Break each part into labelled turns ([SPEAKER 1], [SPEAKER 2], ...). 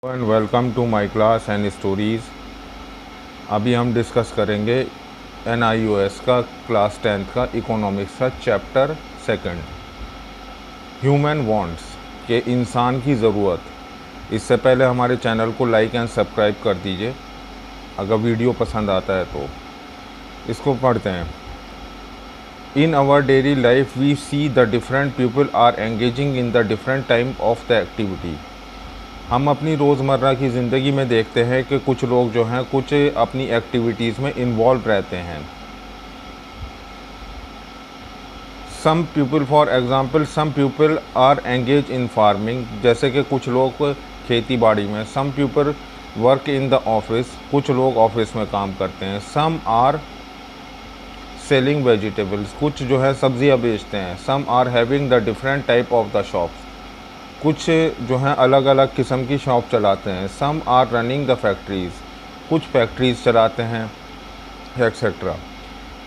[SPEAKER 1] And welcome to my class and stories. अभी हम discuss करेंगे NIOS का क्लास 10th का इकोनॉमिक्स का चैप्टर सेकंड, ह्यूमन वांट्स के इंसान की ज़रूरत। इससे पहले हमारे चैनल को लाइक एंड सब्सक्राइब कर दीजिए अगर वीडियो पसंद आता है तो। इसको पढ़ते हैं। In our daily life we see the different people are engaging in the different type of the activity. हम अपनी रोज़मर्रा की ज़िंदगी में देखते हैं कि कुछ लोग जो हैं कुछ अपनी एक्टिविटीज़ में इन्वॉल्व रहते हैं। Some people for example some people are engage in farming, जैसे कि कुछ लोग खेती बाड़ी में। Some people work in the office, कुछ लोग ऑफिस में काम करते हैं। सम आर सेलिंग वेजिटेबल्स, कुछ जो है सब्ज़ियाँ बेचते हैं। Some are having the different type of the shops, कुछ जो हैं अलग अलग किस्म की शॉप चलाते हैं। Some are running the factories, कुछ फैक्ट्रीज़ चलाते हैं, etcetera.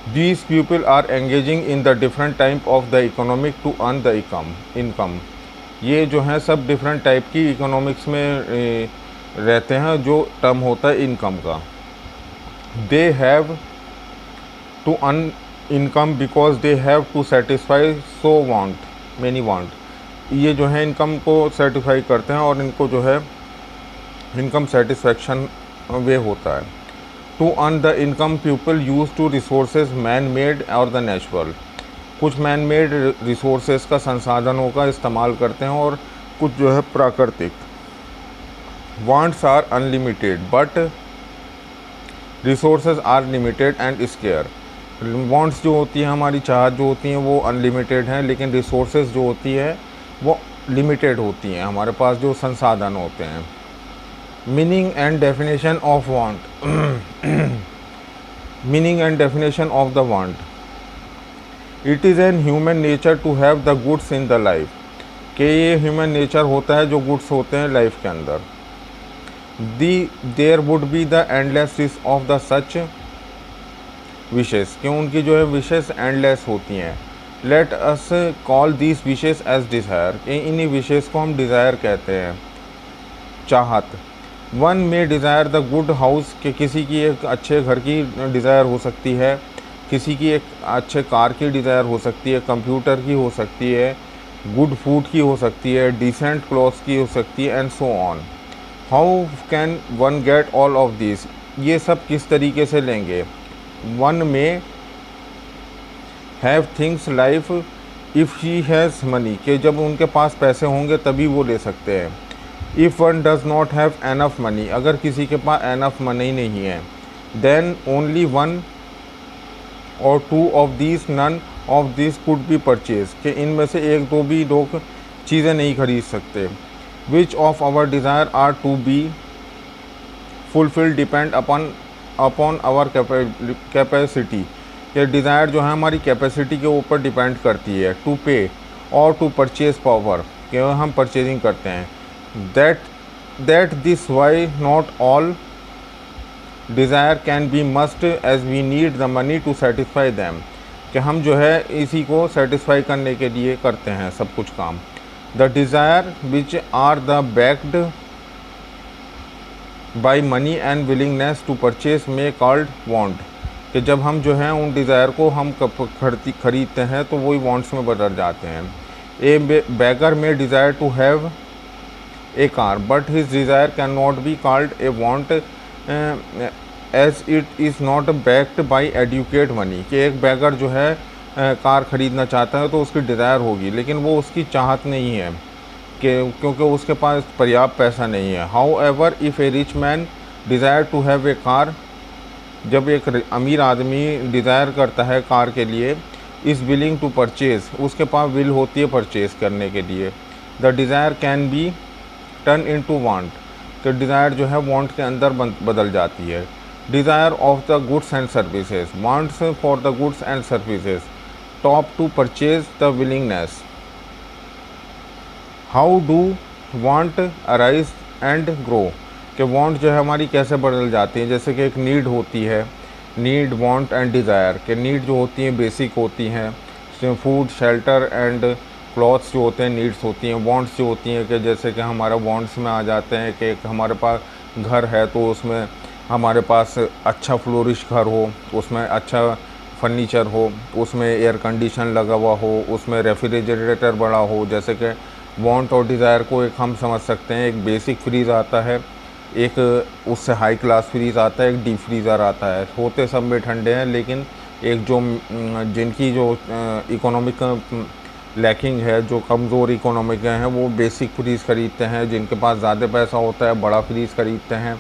[SPEAKER 1] These people are engaging in the different type of the economic to earn the income. ये जो हैं सब डिफरेंट टाइप की इकोनॉमिक्स में रहते हैं, जो टर्म होता है इनकम का। They have to earn income because they have to satisfy so want many want. ये जो है इनकम को सर्टिफाई करते हैं और इनको जो है इनकम सेटिस्फेक्शन वे होता है। To earn the income people use to resources man made और द नेचुरल, कुछ मैन मेड रिसोर्सेज का संसाधनों का इस्तेमाल करते हैं और कुछ जो है प्राकृतिक। Wants are unlimited but resources are limited and scarce. Wants जो होती है, हमारी चाहत जो होती हैं वो अनलिमिटेड हैं, लेकिन रिसोर्सेज जो होती है वो लिमिटेड होती हैं, हमारे पास जो संसाधन होते हैं। Meaning and definition of want meaning and definition of the want. It is an human nature to have the goods in the life, कि ये ह्यूमन नेचर होता है जो गुड्स होते हैं लाइफ के अंदर। There would be the endless list of the such wishes, क्यों उनकी जो है विशेस एंडलेस होती हैं। Let us call this wishes as desire, इन्हीं विशेस को हम डिज़ायर कहते हैं, चाहत। वन में डिज़ायर द गुड हाउस, कि किसी की एक अच्छे घर की डिज़ायर हो सकती है, किसी की एक अच्छे कार की डिज़ायर हो सकती है, कंप्यूटर की हो सकती है, गुड फूड की हो सकती है, डिसेंट क्लॉथ्स की हो सकती है, and so on. How can one get all of this, ये सब किस तरीके से लेंगे। वन में have things life if she has money, कि जब उनके पास पैसे होंगे तभी वो ले सकते हैं। If one does not have enough money, अगर किसी के पास एनफ मनी नहीं है, देन ओनली वन और two of this, none of this could be purchase, कि इनमें से एक दो भी लोग चीज़ें नहीं खरीद सकते। Which of our desire are to be fulfil depend upon our capacity, ये डिज़ायर जो है हमारी कैपेसिटी के ऊपर डिपेंड करती है। टू पे और टू परचेज पावर, कि हम परचेजिंग करते हैं। That this why not all desire can be must as we need the money to satisfy them, कि हम जो है इसी को सेटिस्फाई करने के लिए करते हैं सब कुछ काम। The desire which are the backed by money and willingness to purchase में कॉल्ड वांट, कि जब हम जो हैं उन डिज़ायर को हम खरीदते हैं तो वही वांट्स में बदल जाते हैं। A beggar may desire to have a car but his desire can not be called a want as it is not backed by adequate money, कि एक बैगर जो है कार ख़रीदना चाहता है तो उसकी डिज़ायर होगी, लेकिन वो उसकी चाहत नहीं है, कि क्योंकि उसके पास पर्याप्त पैसा नहीं है। However if a rich man desire to have a car, जब एक अमीर आदमी डिज़ायर करता है कार के लिए, इज़ विलिंग टू परचेज़, उसके पास विल होती है परचेज़ करने के लिए। The desire can be turn into want, तो डिज़ायर जो है वांट के अंदर बदल जाती है। Desire of the goods and services, wants for the goods and services, top to purchase the willingness. How do want arise and grow, कि want जो है हमारी कैसे बदल जाती है। जैसे कि एक नीड होती है, नीड वांट एंड डिज़ायर, कि नीड जो होती हैं बेसिक होती हैं, फूड शेल्टर एंड क्लॉथ्स जो होते हैं नीड्स होती हैं, वांट्स जो होती हैं कि जैसे कि हमारा वांट्स में आ जाते हैं कि एक हमारे पास घर है तो उसमें हमारे पास अच्छा फ्लोरिश घर हो, उसमें अच्छा फर्नीचर हो, उसमें एयर कंडीशन लगा हुआ हो, उसमें रेफ्रिजरेटर बड़ा हो। जैसे कि वांट और डिज़ायर को एक हम समझ सकते हैं, एक बेसिक फ्रीज़ आता है, एक उससे हाई क्लास फ्रीज़ आता है, एक डीप फ्रीज़र आता है। होते सब में ठंडे हैं, लेकिन एक जो जिनकी जो इकोनॉमिक लैकिंग है, जो कमज़ोर इकोनॉमिक हैं, वो बेसिक फ्रीज़ ख़रीदते हैं। जिनके पास ज़्यादा पैसा होता है बड़ा फ्रीज़ ख़रीदते हैं,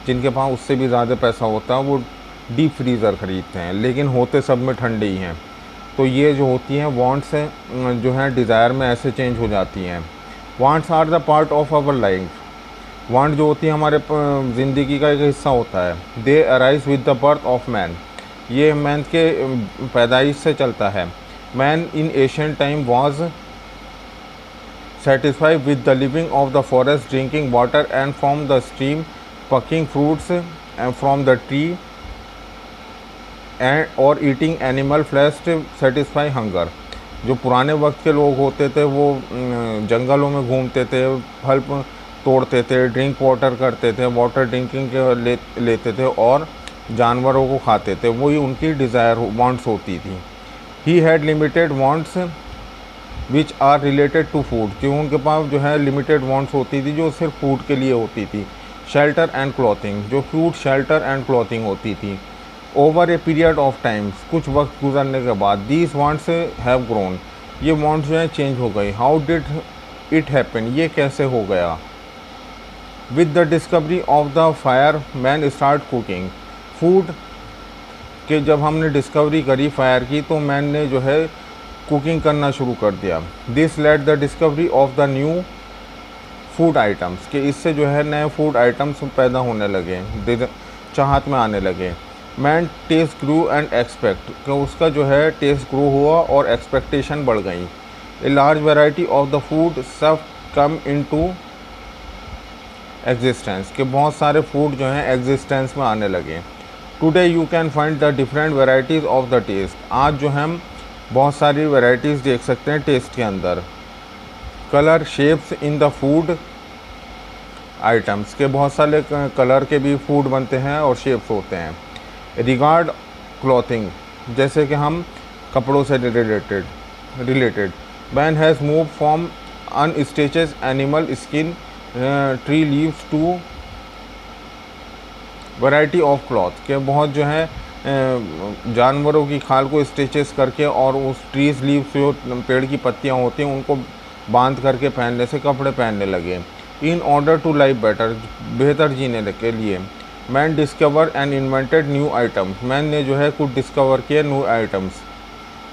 [SPEAKER 1] जिनके पास उससे भी ज़्यादा पैसा होता है वो डीप फ्रीज़र ख़रीदते हैं, लेकिन होते सब में ठंडे ही हैं। तो ये जो होती हैं वांट्स जो हैं डिज़ायर में ऐसे चेंज हो जाती हैं। Wants are the part of our life. Want जो होती है हमारे ज़िंदगी का एक हिस्सा होता है। दे arise with the birth of man. ये मैन के पैदाइश से चलता है। Man in Asian time was satisfied with the living of the forest, drinking water and from the stream, plucking fruits and from the tree and or eating animal flesh to satisfy hunger। जो पुराने वक्त के लोग होते थे वो जंगलों में घूमते थे, फल तोड़ते थे, ड्रिंक वाटर करते थे, वाटर ड्रिंकिंग के लेते थे और जानवरों को खाते थे। वही उनकी डिज़ायर वांट्स होती थी। He had limited wants which are related to food. कि उनके पास जो है लिमिटेड वांट्स होती थी जो सिर्फ फूड के लिए होती थी। शेल्टर एंड क्लॉथिंग, जो फूड शेल्टर एंड क्लॉथिंग होती थी। Over a period of times, कुछ वक्त गुजरने के बाद, दीज वांट्स हैव ग्रोन। ये वांट्स जो है चेंज हो गई। हाउ डिड इट हैपन, ये कैसे हो गया। With the discovery of the fire man start cooking. Food के जब हमने डिस्कवरी करी फायर की तो मैन ने जो है कुकिंग करना शुरू कर दिया। This led the discovery of the new food items, कि इससे जो है नए फूड आइटम्स पैदा होने लगे, चाहत में आने लगे। Man taste grew and expect, कि उसका जो है टेस्ट ग्रो हुआ और एक्सपेक्टेशन बढ़ गई। A large variety of the food सब कम इनटू एग्जिस्टेंस, के बहुत सारे फूड जो हैं एग्जिस्टेंस में आने लगे। Today you can find the different varieties of the taste. आज जो हम बहुत सारी वैरायटीज़ देख सकते हैं टेस्ट के अंदर। Colour shapes in the food items, के बहुत सारे कलर के भी फूड बनते हैं और शेप्स होते हैं। रिगार्ड क्लॉथिंग, जैसे कि हम कपड़ों से related. Man has move from unstitched animal skin tree leaves to variety of cloth, के बहुत जो है जानवरों की खाल को स्टिचेस करके और उस ट्रीज लीव्स जो पेड़ की पत्तियां होती हैं उनको बांध करके पहनने से कपड़े पहनने लगे। In order to live better, बेहतर जीने के लिए। Man discover and invented new items, मैन ने जो है कुछ डिस्कवर किए न्यू आइटम्स।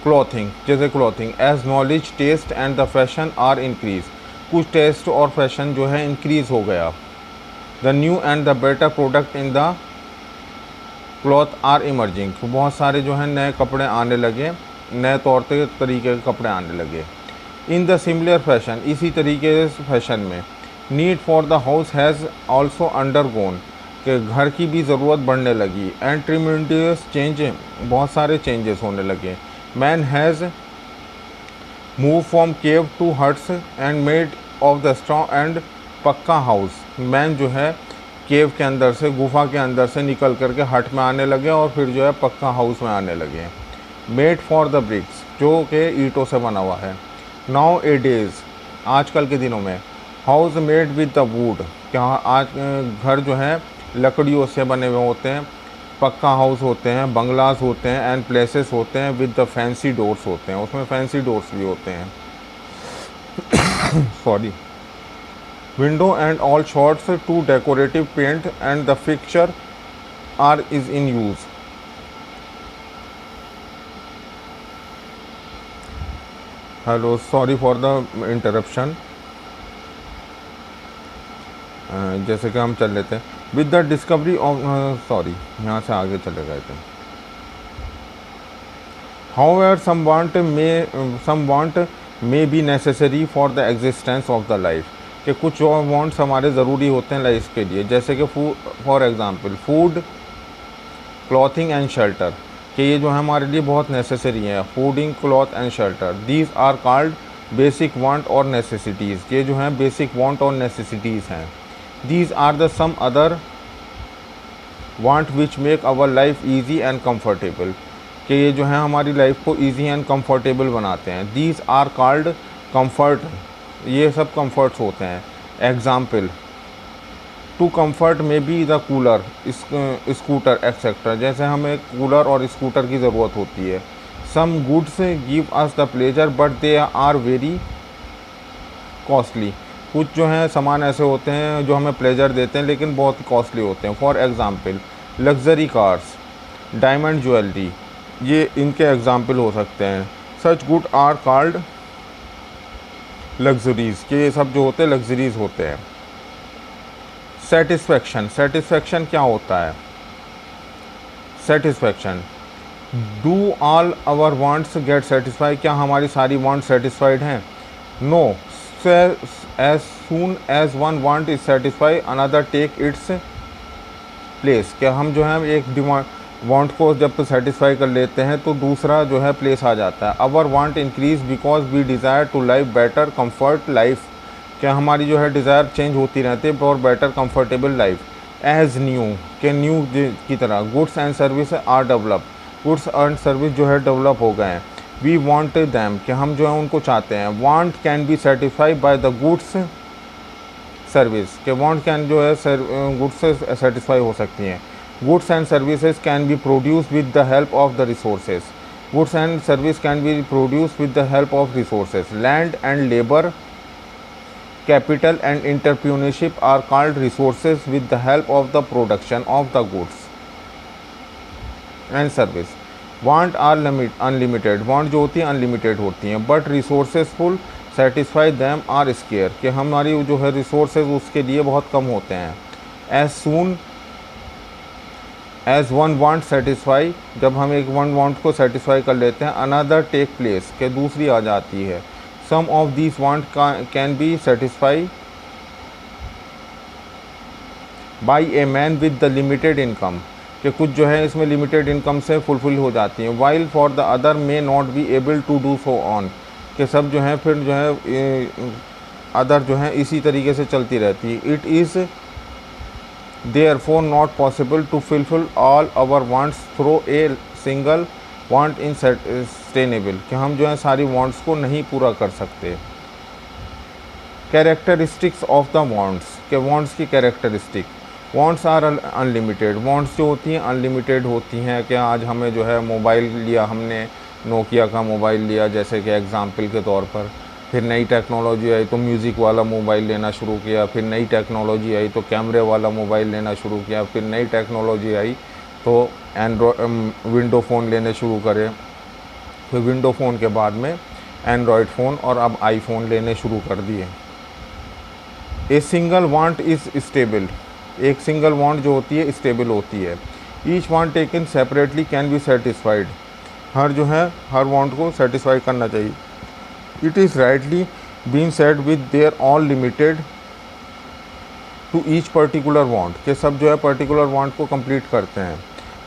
[SPEAKER 1] क्लॉथिंग, जैसे clothing. As knowledge taste and the fashion are increase, कुछ टेस्ट और फैशन जो है इंक्रीज़ हो गया। The new and the better product in the cloth are emerging, बहुत सारे जो हैं नए कपड़े आने लगे, नए तौर तरीके के कपड़े आने लगे। इन द सिमिलर फैशन, इसी तरीके से फैशन में। Need for the house has also undergone, के घर की भी ज़रूरत बढ़ने लगी। एंड ट्रिमेंडियस चेंज, बहुत सारे चेंजेस होने लगे। Man has move from cave to huts and made of the straw and pucca house. Man जो है केव के अंदर से, गुफा के अंदर से निकल करके हट में आने लगे और फिर जो है पक्का हाउस में आने लगे। मेड फॉर द ब्रिक्स, जो कि ईंटों से बना हुआ है। नाउ ए डेज, आजकल के दिनों में। House made with the wood, क्या आज घर जो है लकड़ियों से बने हुए होते हैं। पक्का हाउस होते हैं, बंगलास होते हैं एंड प्लेसेस होते हैं विद द फैंसी डोर्स होते हैं, उसमें फैंसी डोर्स भी होते हैं। Sorry. Window and all shots to decorative paint and the fixture is in use। Hello, sorry for the interruption। जैसे कि हम चल लेते हैं with the discovery of, sorry यहाँ से आगे चले गए थे। However, some want may be necessary for the existence of the life, कि कुछ वांट्स हमारे ज़रूरी होते हैं लाइफ के लिए। जैसे कि for example food, clothing and shelter, कि ये जो है हमारे लिए बहुत नेसेसरी है। Fooding, cloth and shelter, these are called basic want और नेसेसिटीज़, ये जो हैं बेसिक वांट और नेसेसिटीज़ हैं। These are the some other want which make our life easy and comfortable, कि ये जो है हमारी लाइफ को ईजी एंड कम्फर्टेबल बनाते हैं। दीज आर कॉल्ड कम्फर्ट, ये सब कम्फर्ट्स होते हैं। एग्ज़ाम्पल, टू कम्फर्ट में be the cooler, scooter etcetera, जैसे हमें कूलर और स्कूटर की ज़रूरत होती है। Some goods give us the pleasure but they are very costly, कुछ जो हैं सामान ऐसे होते हैं जो हमें प्लेजर देते हैं लेकिन बहुत कॉस्टली होते हैं। For example, luxury cars, diamond jewellery, ये इनके एग्ज़ाम्पल हो सकते हैं। Such good are called luxuries, कि ये सब जो होते हैं लग्जरीज़ होते हैं। सेटिस्फेक्शन, सेटिस्फेक्शन क्या होता है? Satisfaction, do all our wants get satisfied, क्या हमारी सारी वांट सेटिस्फाइड हैं? No, as soon as one want is satisfy another take its place, क्या हम जो है एक डिमांड वांट को जब सेटिस्फाई कर लेते हैं तो दूसरा जो है प्लेस आ जाता है। Our want increase because we desire to live better comfort life, क्या हमारी जो है डिज़ायर चेंज होती रहती है और better comfortable life. As new, के न्यू की तरह। Goods and service are develop, goods and service जो है डेवलप हो गए हैं। वी वांट दैम, कि हम जो है उनको चाहते हैं। Want can be satisfied by the goods service, के वांट कैन जो है गुड्स से सेटिस्फाई हो सकती हैं। Goods and services can be produce with the help of the resources, goods and service can be produce with the help of resources. Land and labour, capital and entrepreneurship are called resources with the help of the production of the goods and service. Want are unlimited, want जो होती है unlimited होती हैं, but resourceful satisfy them are scarce, कि हमारी जो है resources उसके लिए बहुत कम होते हैं। As soon as one want satisfy, जब हम एक वन वांट को सेटिस्फाई कर लेते हैं, अनदर टेक प्लेस, के दूसरी आ जाती है। Some of these want can be satisfy by a man with the limited income, कि कुछ जो है इसमें लिमिटेड इनकम से फुलफिल हो जाती हैं। While for the other may not be able to do so on, कि सब जो है फिर जो है अदर जो है इसी तरीके से चलती रहती है। It is therefore not possible to fulfil all our wants through a single want in sustainable, कि हम जो है सारी वांट्स को नहीं पूरा कर सकते। कैरेक्टरिस्टिक्स ऑफ द वांट्स, के वांट्स की characteristic. Wants are unlimited, wants जो होती हैं अनलिमिटेड होती हैं। कि आज हमें जो है मोबाइल लिया, हमने नोकिया का मोबाइल लिया जैसे कि एग्ज़ाम्पल के तौर पर, फिर नई टेक्नोलॉजी आई तो म्यूज़िक वाला मोबाइल लेना शुरू किया, फिर नई टेक्नोलॉजी आई तो कैमरे वाला मोबाइल लेना शुरू किया, फिर नई टेक्नोलॉजी आई तो विंडो फ़ोन लेने शुरू करे, फिर विंडो फ़ोन के बाद में एंड्रॉयड फ़ोन और अब आईफोन लेने शुरू कर दिए। A single want is stable, एक सिंगल वांट जो होती है स्टेबल होती है। Each want taken separately can be satisfied, हर जो है हर वांट को सेटिस्फाई करना चाहिए। It is rightly been said with there all limited to each particular want, के सब जो है पर्टिकुलर वांट को कंप्लीट करते हैं।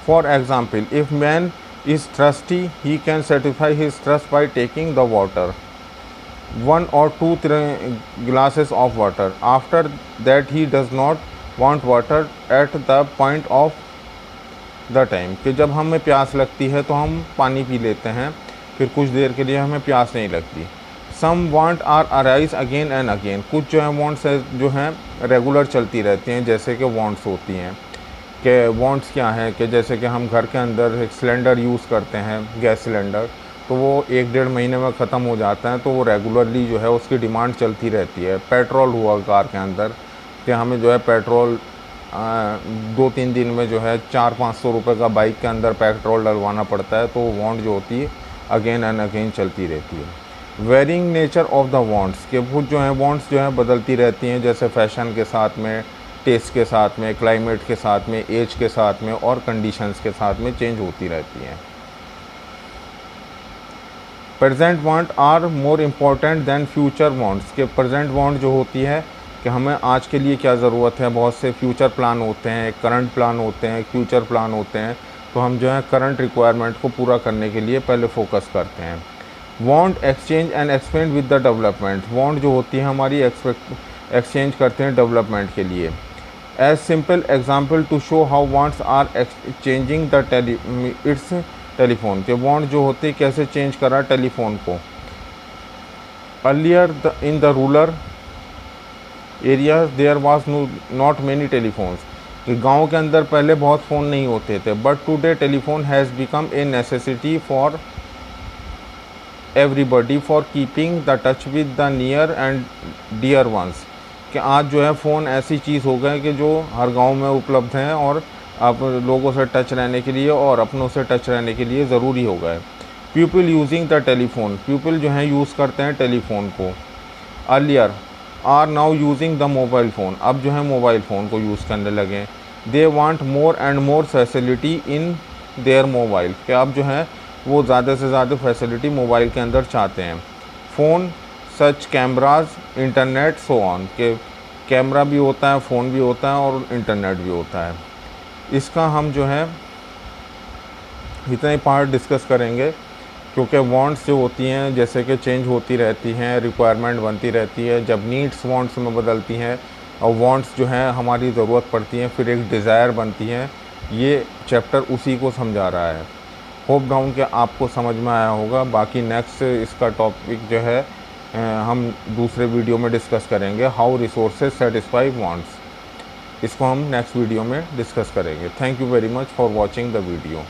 [SPEAKER 1] For example, if man is thirsty he can satisfy his thirst by taking the water 1 or 2 glasses of water. After that he does not want water at the point of the time, कि जब हमें प्यास लगती है तो हम पानी P लेते हैं, फिर कुछ देर के लिए हमें प्यास नहीं लगती। Some want are arise again and again, कुछ जो है wants जो हैं रेगुलर चलती रहती हैं, जैसे कि wants होती हैं। कि wants क्या है, कि जैसे कि हम घर के अंदर एक सिलेंडर यूज़ करते हैं, गैस सिलेंडर, तो वो 1-1.5 महीने में ख़त्म हो जाता है, तो वो रेगुलरली जो है उसकी डिमांड चलती रहती है। पेट्रोल हुआ कार के अंदर, कि हमें जो है पेट्रोल 2-3 दिन में जो है 400-500 रुपये का बाइक के अंदर पेट्रोल डलवाना पड़ता है, तो वांट जो होती है अगेन एंड अगेन चलती रहती है। Varying nature of the wants, के वो जो है वांट्स जो है बदलती रहती हैं, जैसे फैशन के साथ में, टेस्ट के साथ में, क्लाइमेट के साथ में, एज के साथ में और कंडीशंस के साथ में चेंज होती रहती हैं। Present want are more important than future wants, के प्रेजेंट वांट जो होती है कि हमें आज के लिए क्या ज़रूरत है, बहुत से फ्यूचर प्लान होते हैं, करंट प्लान होते हैं, फ्यूचर प्लान होते हैं, तो हम जो है करंट रिक्वायरमेंट को पूरा करने के लिए पहले फोकस करते हैं। Want exchange and expand with the development, want जो होती है हमारी एक्सचेंज करते हैं डेवलपमेंट के लिए। As simple example to show how wants are exchanging the its telephone, के वांट जो होते कैसे चेंज करा टेलीफोन को। Earlier in the rural areas there was not many telephones, कि गाँव के अंदर पहले बहुत फ़ोन नहीं होते थे, but today telephone has become a necessity for everybody for keeping the touch with the near and dear ones, कि आज जो है फ़ोन ऐसी चीज़ हो गए कि जो हर गांव में उपलब्ध हैं और आप लोगों से टच रहने के लिए और अपनों से टच रहने के लिए ज़रूरी हो गए। People using the telephone, people जो हैं यूज़ करते हैं टेलीफोन को। Earlier are now using the mobile phone, अब जो है मोबाइल फ़ोन को यूज़ करने लगे। They want more and more facility in their mobile, कि अब जो है वो ज़्यादा से ज़्यादा फैसिलिटी मोबाइल के अंदर चाहते हैं। Phone such cameras internet so on, के कैमरा भी होता है, फ़ोन भी होता है और इंटरनेट भी होता है। इसका हम जो है इतने पार्ट डिस्कस करेंगे, क्योंकि वांट्स जो होती हैं जैसे कि चेंज होती रहती हैं, रिक्वायरमेंट बनती रहती है, जब नीड्स वांट्स में बदलती हैं और वांट्स जो है हमारी ज़रूरत पड़ती हैं, फिर एक डिज़ायर बनती हैं। ये चैप्टर उसी को समझा रहा है। होप डाउन कि आपको समझ में आया होगा। बाकी नेक्स्ट इसका टॉपिक जो है हम दूसरे वीडियो में डिस्कस करेंगे, हाउ रिसोर्सेज सेटिस्फाई वांट्स। इसको हम नेक्स्ट वीडियो में डिस्कस करेंगे। Thank you very much for watching the video.